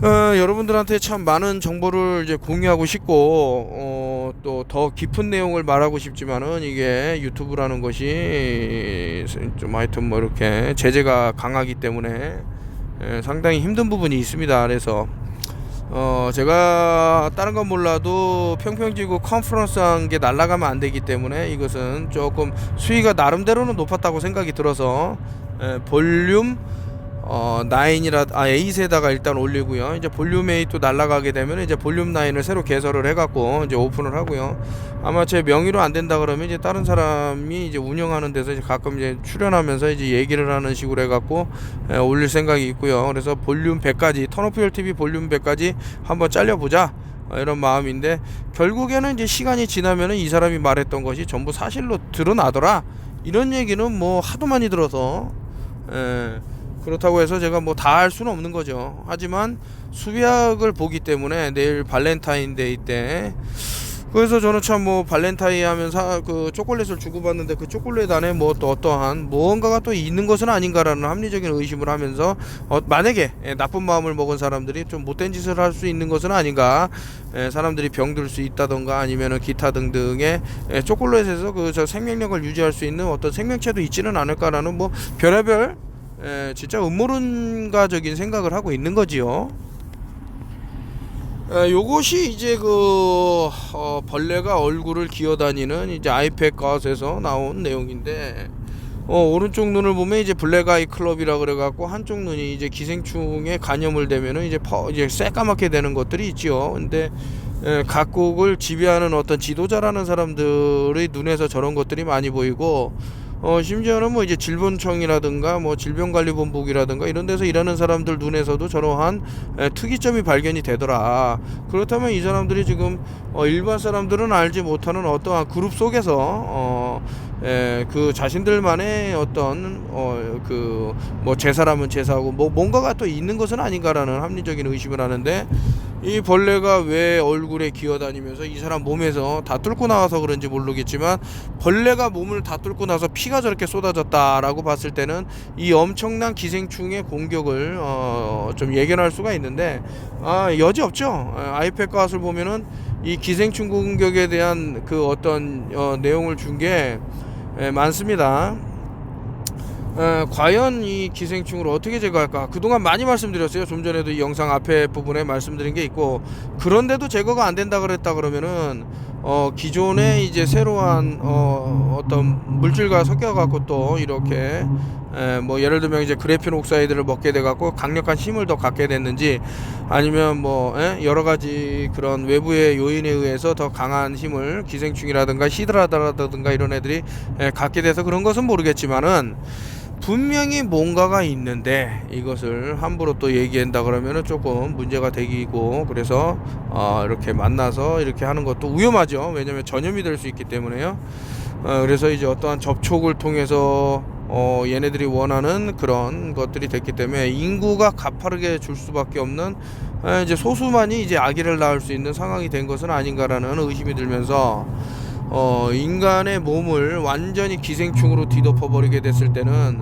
여러분들한테 참 많은 정보를 이제 공유하고 싶고 또 더 깊은 내용을 말하고 싶지만은 이게 유튜브라는 것이 좀 하여튼 뭐 이렇게 제재가 강하기 때문에 상당히 힘든 부분이 있습니다. 그래서 제가 다른 건 몰라도 평평지구 컨퍼런스 한 게 날아가면 안 되기 때문에 이것은 조금 수위가 나름대로는 높았다고 생각이 들어서 볼륨 9이라 8에다가 일단 올리고요. 이제 볼륨 8도 날아가게 되면 이제 볼륨 9을 새로 개설을 해갖고 이제 오픈을 하고요. 아마 제 명의로 안 된다 그러면 이제 다른 사람이 이제 운영하는 데서 이제 가끔 이제 출연하면서 이제 얘기를 하는 식으로 해갖고 올릴 생각이 있고요. 그래서 볼륨 100까지 턴오프열 TV 볼륨 100까지 한번 잘려보자. 이런 마음인데 결국에는 이제 시간이 지나면은 이 사람이 말했던 것이 전부 사실로 드러나더라. 이런 얘기는 뭐 하도 많이 들어서 그렇다고 해서 제가 뭐 다 할 수는 없는 거죠. 하지만 수비학을 보기 때문에 내일 발렌타인데이 때 그래서 저는 참 뭐 발렌타인 하면서 그 초콜릿을 주고받는데 그 초콜릿 안에 뭐 또 어떠한 무언가가 또 있는 것은 아닌가라는 합리적인 의심을 하면서 만약에 나쁜 마음을 먹은 사람들이 좀 못된 짓을 할 수 있는 것은 아닌가, 사람들이 병들 수 있다던가 아니면은 기타 등등의 초콜릿에서 그 저 생명력을 유지할 수 있는 어떤 생명체도 있지는 않을까라는 뭐 별의별 진짜 음모론가적인 생각을 하고 있는 거지요. 요것이 이제 벌레가 얼굴을 기어다니는 이제 아이패드에서 나온 내용인데, 오른쪽 눈을 보면 이제 블랙아이 클럽이라 그래갖고 한쪽 눈이 이제 기생충에 감염을 되면은 이제 새까맣게 되는 것들이 있지요. 근데 각국을 지배하는 어떤 지도자라는 사람들의 눈에서 저런 것들이 많이 보이고, 심지어는 뭐 이제 질병청이라든가 뭐 질병관리본부이라든가 이런 데서 일하는 사람들 눈에서도 저러한 특이점이 발견이 되더라. 그렇다면 이 사람들이 지금 일반 사람들은 알지 못하는 어떠한 그룹 속에서 그 자신들만의 어떤 그 뭐 제사라면 제사하고 뭐 뭔가가 또 있는 것은 아닌가라는 합리적인 의심을 하는데, 이 벌레가 왜 얼굴에 기어다니면서 이 사람 몸에서 다 뚫고 나와서 그런지 모르겠지만 벌레가 몸을 다 뚫고 나서 피가 저렇게 쏟아졌다라고 봤을 때는 이 엄청난 기생충의 공격을 좀 예견할 수가 있는데 여지없죠. 아이패드갓을 보면은 이 기생충 공격에 대한 그 어떤 내용을 준 게 많습니다. 과연 이 기생충을 어떻게 제거할까? 그동안 많이 말씀드렸어요. 좀 전에도 이 영상 앞에 부분에 말씀드린 게 있고, 그런데도 제거가 안 된다 그랬다 그러면은 기존에 이제 새로운 어떤 물질과 섞여 갖고 또 이렇게 뭐 예를 들면 이제 그래핀 옥사이드를 먹게 돼 갖고 강력한 힘을 더 갖게 됐는지, 아니면 뭐 여러 가지 그런 외부의 요인에 의해서 더 강한 힘을 기생충이라든가 히드라라든가 이런 애들이 갖게 돼서 그런 것은 모르겠지만은 분명히 뭔가가 있는데 이것을 함부로 또 얘기한다 그러면은 조금 문제가 되기고, 그래서 이렇게 만나서 이렇게 하는 것도 위험하죠. 왜냐면 전염이 될 수 있기 때문에요. 그래서 이제 어떠한 접촉을 통해서 얘네들이 원하는 그런 것들이 됐기 때문에 인구가 가파르게 줄 수밖에 없는 이제 소수만이 이제 아기를 낳을 수 있는 상황이 된 것은 아닌가라는 의심이 들면서 인간의 몸을 완전히 기생충으로 뒤덮어 버리게 됐을 때는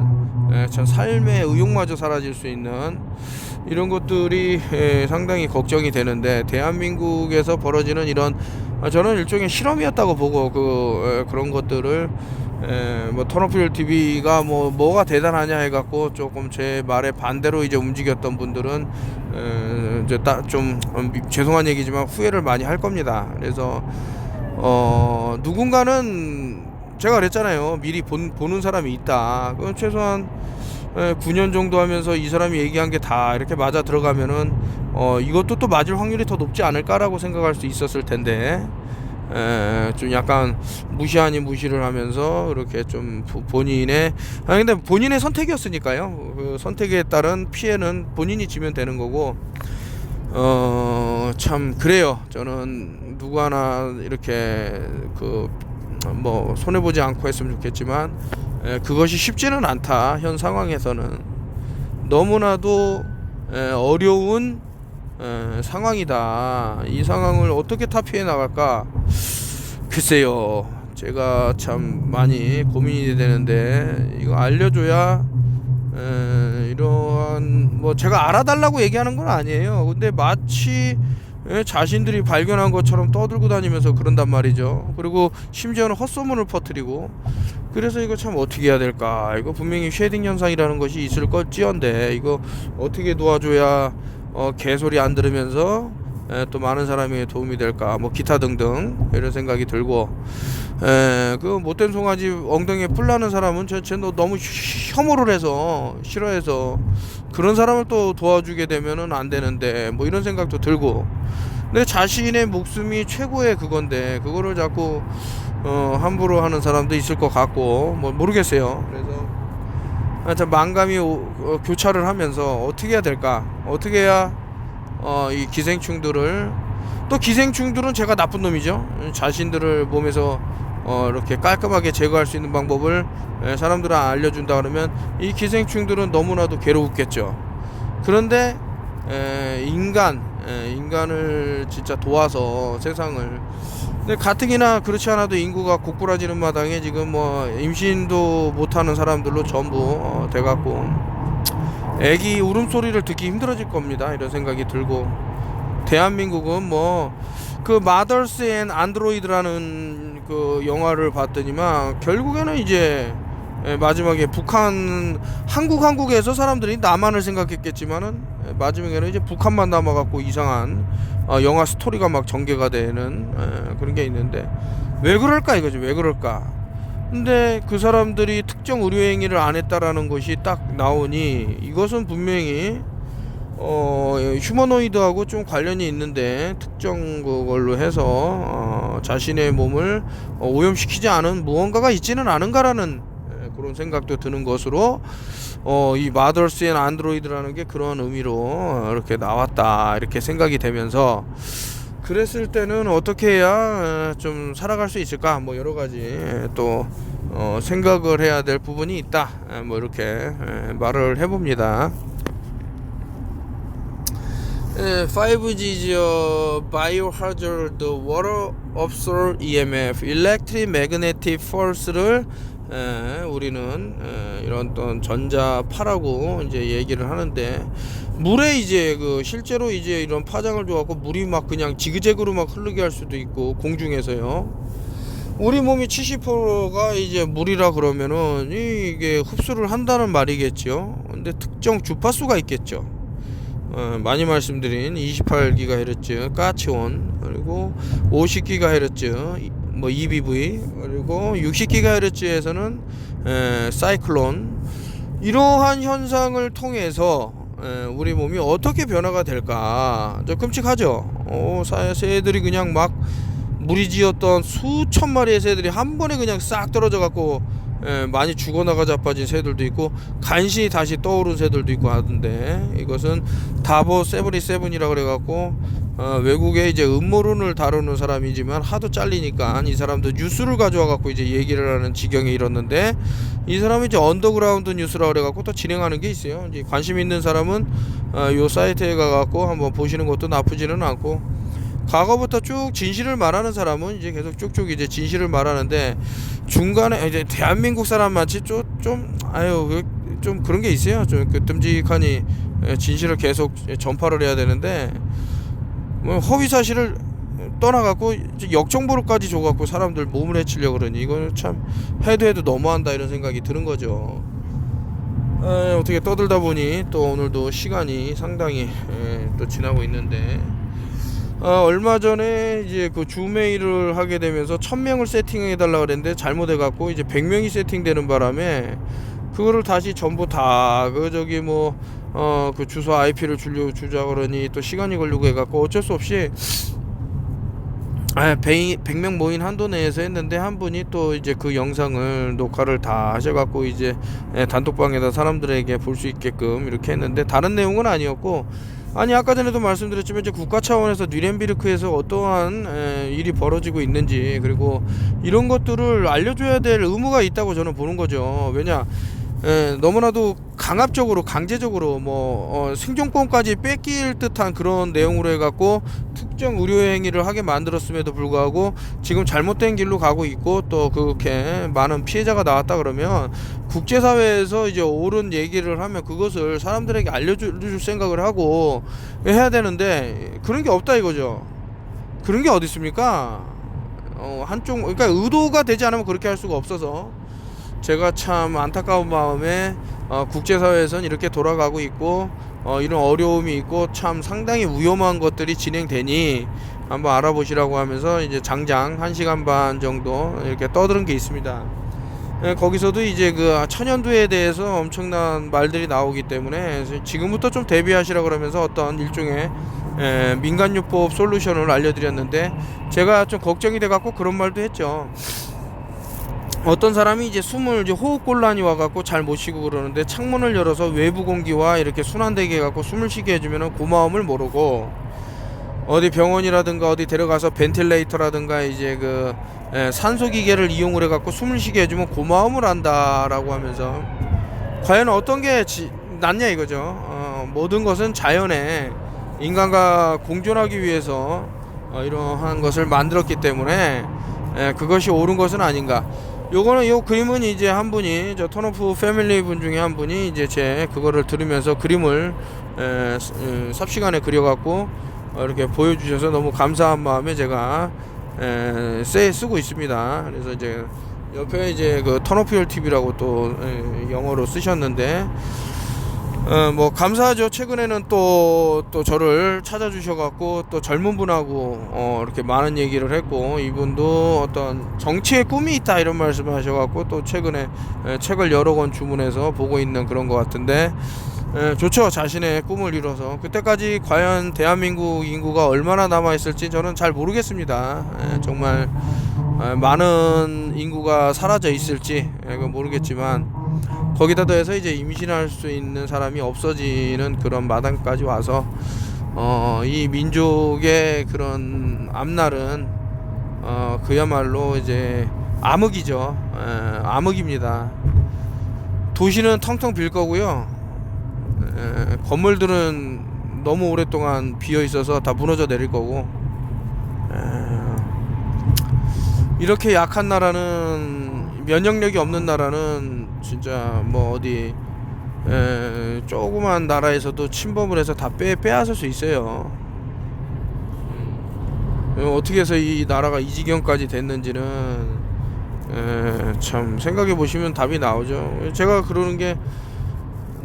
참 삶의 의욕마저 사라질 수 있는 이런 것들이 상당히 걱정이 되는데, 대한민국에서 벌어지는 이런 저는 일종의 실험이었다고 보고 그런 것들을 뭐 턴오프열 TV가 뭐가 대단하냐 해갖고 조금 제 말에 반대로 이제 움직였던 분들은 이제 좀 죄송한 얘기지만 후회를 많이 할 겁니다. 그래서 누군가는 제가 그랬잖아요. 미리 보는 사람이 있다. 그럼 최소한 9년 정도 하면서 이 사람이 얘기한 게 다 이렇게 맞아 들어가면은 이것도 또 맞을 확률이 더 높지 않을까라고 생각할 수 있었을 텐데, 좀 약간 무시 아닌 무시를 하면서 이렇게 좀 본인의 근데 본인의 선택이었으니까요. 그 선택에 따른 피해는 본인이 지면 되는 거고, 참 그래요. 저는 누구 하나 이렇게 뭐 손해보지 않고 했으면 좋겠지만 그것이 쉽지는 않다. 현 상황에서는 너무나도 어려운 상황이다. 이 상황을 어떻게 타피해 나갈까? 글쎄요, 제가 참 많이 고민이 되는데, 이거 알려줘야 이러한 뭐 제가 알아달라고 얘기하는 건 아니에요. 근데 마치 자신들이 발견한 것처럼 떠들고 다니면서 그런단 말이죠. 그리고 심지어는 헛소문을 퍼뜨리고. 그래서 이거 참 어떻게 해야 될까. 이거 분명히 쉐딩 현상이라는 것이 있을 것지언데 이거 어떻게 도와줘야 개소리 안 들으면서 또 많은 사람에게 도움이 될까, 뭐 기타 등등 이런 생각이 들고, 그 못된 송아지 엉덩이에 뿔 나는 사람은 너무 혐오를 해서 싫어해서 그런 사람을 또 도와주게 되면은 안 되는데, 뭐 이런 생각도 들고. 근데 자신의 목숨이 최고의 그건데 그거를 자꾸 함부로 하는 사람도 있을 것 같고, 뭐 모르겠어요. 그래서 참 만감이 교차를 하면서 어떻게 해야 될까, 어떻게 해야 이 기생충들을, 또 기생충들은 제가 나쁜 놈이죠. 자신들을 몸에서 이렇게 깔끔하게 제거할 수 있는 방법을 사람들은 알려준다 그러면 이 기생충들은 너무나도 괴로웠겠죠. 그런데 인간을 진짜 도와서 세상을, 근데 가뜩이나 그렇지 않아도 인구가 고꾸라지는 마당에 지금 뭐 임신도 못하는 사람들로 전부 돼갖고 애기 울음소리를 듣기 힘들어질 겁니다. 이런 생각이 들고, 대한민국은 뭐 그 마더스 앤 안드로이드라는 그 영화를 봤더니만 결국에는 이제 마지막에 한국에서 사람들이 남한을 생각했겠지만은 마지막에는 이제 북한만 남아갖고 이상한 영화 스토리가 막 전개가 되는 그런 게 있는데, 왜 그럴까 이거죠. 왜 그럴까. 근데 그 사람들이 특정 의료행위를 안 했다라는 것이 딱 나오니 이것은 분명히 휴머노이드하고 좀 관련이 있는데, 특정 그걸로 해서 자신의 몸을 오염시키지 않은 무언가가 있지는 않은가라는 그런 생각도 드는 것으로, 이 마더스 앤 안드로이드라는 게 그런 의미로 이렇게 나왔다, 이렇게 생각이 되면서, 그랬을 때는 어떻게 해야 좀 살아갈 수 있을까, 뭐 여러 가지 또 생각을 해야 될 부분이 있다, 뭐 이렇게 말을 해봅니다. 5G is a biohazard water absorb EMF, electromagnetic force를 우리는 이런 어떤 전자파라고 이제 얘기를 하는데, 물에 이제 그 실제로 이제 이런 파장을 줘갖고 물이 막 그냥 지그재그로 막 흐르게 할 수도 있고, 공중에서요. 우리 몸이 70%가 이제 물이라 그러면은 이게 흡수를 한다는 말이겠죠. 근데 특정 주파수가 있겠죠. 많이 말씀드린 28GHz 가치온, 그리고 50GHz 뭐 EBV, 그리고 60GHz에서는 사이클론. 이러한 현상을 통해서 우리 몸이 어떻게 변화가 될까. 저 끔찍하죠. 새들이 그냥 막 무리지었던 수천 마리의 새들이 한 번에 그냥 싹 떨어져 갖고 많이 죽어나가 자빠진 새들도 있고, 간신히 다시 떠오른 새들도 있고 하던데, 이것은 다보 77이라 그래갖고 외국에 이제 음모론을 다루는 사람이지만 하도 잘리니까 이 사람도 뉴스를 가져와 갖고 이제 얘기를 하는 지경에 이뤘는데, 이 사람이 이제 언더그라운드 뉴스라 그래갖고 또 진행하는 게 있어요. 이제 관심 있는 사람은 요 사이트에 가갖고 한번 보시는 것도 나쁘지는 않고, 과거부터 쭉 진실을 말하는 사람은 이제 계속 쭉쭉 이제 진실을 말하는데, 중간에 이제 대한민국 사람만치 좀 그런 게 있어요. 좀 그 듬직하니 진실을 계속 전파를 해야 되는데, 뭐 허위 사실을 떠나갖고 역정보를까지 줘갖고 사람들 몸을 해치려고 그러니 이거는 참 해도 너무한다, 이런 생각이 드는 거죠. 어떻게 떠들다 보니 또 오늘도 시간이 상당히 또 지나고 있는데, 얼마 전에 이제 그 주메일을 하게 되면서 1000명을 세팅해 달라 그랬는데 잘못해 갖고 이제 100명이 세팅되는 바람에 그거를 다시 전부 다 그 저기 뭐 그 주소 IP를 주자 그러니 또 시간이 걸리고 해 갖고 어쩔 수 없이 100명 모인 한도 내에서 했는데, 한 분이 또 이제 그 영상을 녹화를 다 하셔갖고 이제 단톡방에다 사람들에게 볼 수 있게끔 이렇게 했는데, 다른 내용은 아니었고, 아니 아까 전에도 말씀드렸지만 이제 국가 차원에서 뉘렌비르크에서 어떠한 일이 벌어지고 있는지, 그리고 이런 것들을 알려줘야 될 의무가 있다고 저는 보는 거죠. 왜냐, 너무나도 강압적으로 강제적으로 생존권까지 뺏길 듯한 그런 내용으로 해갖고 특정 의료 행위를 하게 만들었음에도 불구하고 지금 잘못된 길로 가고 있고, 또 그렇게 많은 피해자가 나왔다 그러면 국제사회에서 이제 옳은 얘기를 하면 그것을 사람들에게 알려줄 생각을 하고 해야 되는데 그런 게 없다 이거죠. 그런 게 어디 있습니까? 한쪽 그러니까 의도가 되지 않으면 그렇게 할 수가 없어서 제가 참 안타까운 마음에 국제사회에선 이렇게 돌아가고 있고 이런 어려움이 있고 참 상당히 위험한 것들이 진행되니 한번 알아보시라고 하면서 이제 장장 1시간 반 정도 이렇게 떠드는 게 있습니다. 거기서도 이제 그 천연두에 대해서 엄청난 말들이 나오기 때문에 지금부터 좀 대비하시라 그러면서 어떤 일종의 민간요법 솔루션을 알려드렸는데 제가 좀 걱정이 돼갖고 그런 말도 했죠. 어떤 사람이 이제 숨을 이제 호흡곤란이 와갖고 잘 못 쉬고 그러는데 창문을 열어서 외부 공기와 이렇게 순환되게 해갖고 숨을 쉬게 해주면은 고마움을 모르고 어디 병원이라든가 어디 데려가서 벤틸레이터라든가 이제 그 산소기계를 이용을 해갖고 숨을 쉬게 해주면 고마움을 한다라고 하면서 과연 어떤 게 낫냐 이거죠. 모든 것은 자연에 인간과 공존하기 위해서 이러한 것을 만들었기 때문에 그것이 옳은 것은 아닌가. 요거는 요 그림은 이제 한 분이 저 턴오프 패밀리 분 중에 한 분이 이제 제 그거를 들으면서 그림을 삽시간에 그려갖고 이렇게 보여주셔서 너무 감사한 마음에 제가 쓰고 있습니다. 그래서 이제 옆에 이제 그 턴오프 TV라고 또 영어로 쓰셨는데 뭐 감사하죠. 최근에는 또 저를 찾아주셔갖고 또 젊은 분하고 이렇게 많은 얘기를 했고 이분도 어떤 정치에 꿈이 있다 이런 말씀을 하셔갖고 또 최근에 책을 여러 권 주문해서 보고 있는 그런 것 같은데 좋죠. 자신의 꿈을 이뤄서 그때까지 과연 대한민국 인구가 얼마나 남아있을지 저는 잘 모르겠습니다. 정말 많은 인구가 사라져 있을지 그건 모르겠지만 거기다 더해서 이제 임신할 수 있는 사람이 없어지는 그런 마당까지 와서 이 민족의 그런 앞날은 그야말로 이제 암흑이죠. 암흑입니다. 도시는 텅텅 빌 거고요. 건물들은 너무 오랫동안 비어 있어서 다 무너져 내릴 거고 이렇게 약한 나라는 면역력이 없는 나라는 진짜 뭐 어디 조그만 나라에서도 침범을 해서 다 빼앗을 수 있어요. 어떻게 해서 이 나라가 이 지경까지 됐는지는 참 생각해 보시면 답이 나오죠. 제가 그러는 게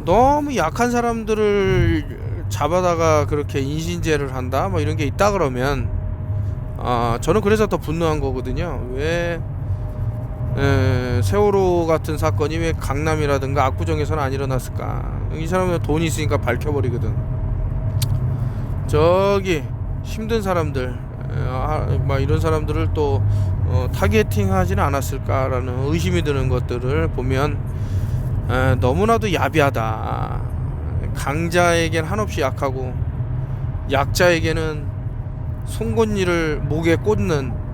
너무 약한 사람들을 잡아다가 그렇게 인신제를 한다 뭐 이런 게 있다 그러면 저는 그래서 더 분노한 거거든요. 왜 세월호 같은 사건이 왜 강남이라든가 압구정에서는 안 일어났을까? 이 사람은 돈이 있으니까 밝혀버리거든. 저기 힘든 사람들 막 이런 사람들을 또 타겟팅 하지는 않았을까라는 의심이 드는 것들을 보면 너무나도 야비하다. 강자에겐 한없이 약하고 약자에게는 송곳니를 목에 꽂는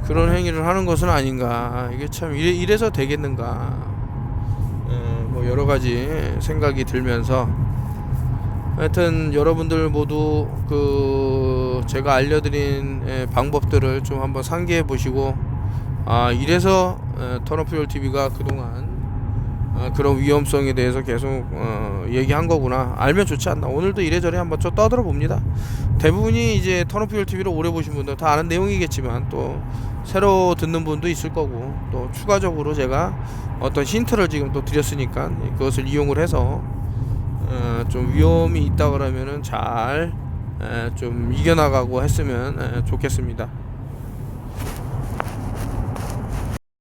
그런 행위를 하는 것은 아닌가. 이게 참 이래서 되겠는가. 뭐 여러 가지 생각이 들면서 하여튼 여러분들 모두 그 제가 알려드린 방법들을 좀 한번 상기해 보시고 이래서 턴오프 TV가 그동안 그런 위험성에 대해서 계속 얘기한 거구나. 알면 좋지 않나. 오늘도 이래저래 한번 좀 떠들어 봅니다. 대부분이 이제 턴오프 TV를 오래 보신 분들 다 아는 내용이겠지만 또 새로 듣는 분도 있을 거고 또 추가적으로 제가 어떤 힌트를 지금 또 드렸으니까 그것을 이용을 해서 좀 위험이 있다 그러면은 잘 좀 이겨나가고 했으면 좋겠습니다.